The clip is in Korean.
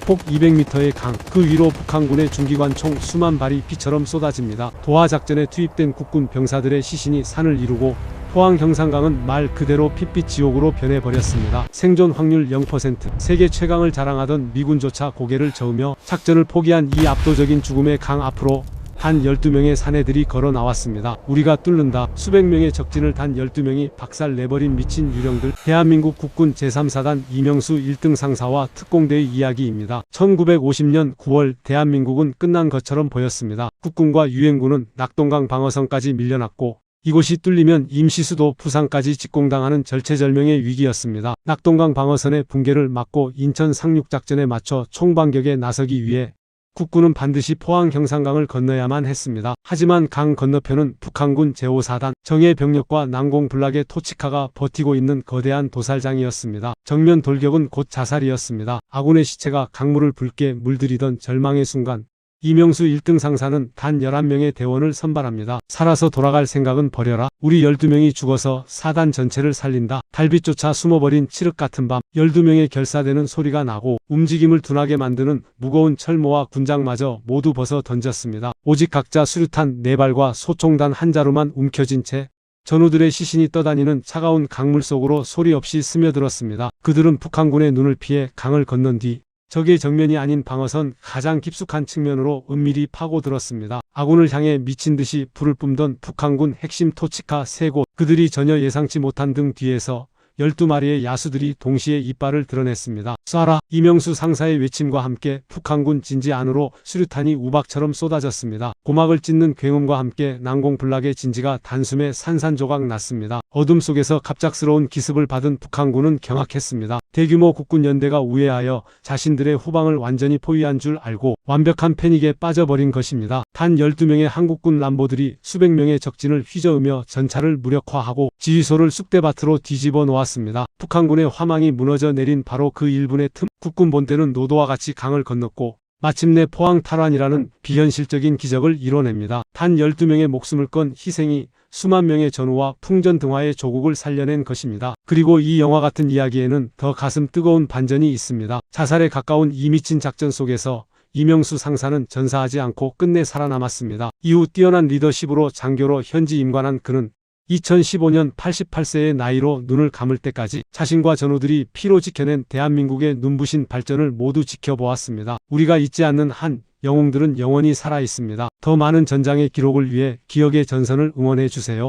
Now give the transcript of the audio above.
폭 200m의 강, 그 위로 북한군의 중기관 총 수만 발이 피처럼 쏟아집니다. 도하작전에 투입된 국군 병사들의 시신이 산을 이루고 포항 형산강은 말 그대로 핏빛 지옥으로 변해버렸습니다. 생존 확률 0%, 세계 최강을 자랑하던 미군조차 고개를 저으며 작전을 포기한 이 압도적인 죽음의 강 앞으로 단 12명의 사내들이 걸어 나왔습니다. 우리가 뚫는다. 수백 명의 적진을 단 12명이 박살내버린 미친 유령들. 대한민국 국군 제3사단 이명수 1등 상사와 특공대의 이야기입니다. 1950년 9월 대한민국은 끝난 것처럼 보였습니다. 국군과 유엔군은 낙동강 방어선까지 밀려났고 이곳이 뚫리면 임시수도 부상까지 직공당하는 절체절명의 위기였습니다. 낙동강 방어선의 붕괴를 막고 인천 상륙작전에 맞춰 총반격에 나서기 위해 국군은 반드시 포항 형산강을 건너야만 했습니다. 하지만 강 건너편은 북한군 제5사단 정예 병력과 난공불락의 토치카가 버티고 있는 거대한 도살장이었습니다. 정면 돌격은 곧 자살이었습니다. 아군의 시체가 강물을 붉게 물들이던 절망의 순간 이명수 1등 상사는 단 11명의 대원을 선발합니다. 살아서 돌아갈 생각은 버려라. 우리 12명이 죽어서 사단 전체를 살린다. 달빛조차 숨어버린 칠흑 같은 밤 12명의 결사되는 소리가 나고 움직임을 둔하게 만드는 무거운 철모와 군장마저 모두 벗어 던졌습니다. 오직 각자 수류탄 4발과 소총단 한 자루만 움켜쥔 채 전우들의 시신이 떠다니는 차가운 강물 속으로 소리 없이 스며들었습니다. 그들은 북한군의 눈을 피해 강을 건넌 뒤 적의 정면이 아닌 방어선 가장 깊숙한 측면으로 은밀히 파고들었습니다. 아군을 향해 미친듯이 불을 뿜던 북한군 핵심 토치카 3곳, 그들이 전혀 예상치 못한 등 뒤에서 12마리의 야수들이 동시에 이빨을 드러냈습니다. 쏴라! 이명수 상사의 외침과 함께 북한군 진지 안으로 수류탄이 우박처럼 쏟아졌습니다. 고막을 찢는 굉음과 함께 난공불락의 진지가 단숨에 산산조각 났습니다. 어둠 속에서 갑작스러운 기습을 받은 북한군은 경악했습니다. 대규모 국군 연대가 우회하여 자신들의 후방을 완전히 포위한 줄 알고 완벽한 패닉에 빠져버린 것입니다. 단 12명의 한국군 람보들이 수백 명의 적진을 휘저으며 전차를 무력화하고 지휘소를 쑥대밭으로 뒤집어 놓았습니다. 북한군의 화망이 무너져 내린 바로 그 1분의 틈, 국군 본대는 노도와 같이 강을 건넜고 마침내 포항 탈환이라는 비현실적인 기적을 이뤄냅니다. 단 12명의 목숨을 건 희생이 수만 명의 전우와 풍전등화의 조국을 살려낸 것입니다. 그리고 이 영화 같은 이야기에는 더 가슴 뜨거운 반전이 있습니다. 자살에 가까운 이 미친 작전 속에서 이명수 상사는 전사하지 않고 끝내 살아남았습니다. 이후 뛰어난 리더십으로 장교로 현지 임관한 그는 2015년 88세의 나이로 눈을 감을 때까지 자신과 전우들이 피로 지켜낸 대한민국의 눈부신 발전을 모두 지켜보았습니다. 우리가 잊지 않는 한 영웅들은 영원히 살아있습니다. 더 많은 전장의 기록을 위해 기억의 전선을 응원해 주세요.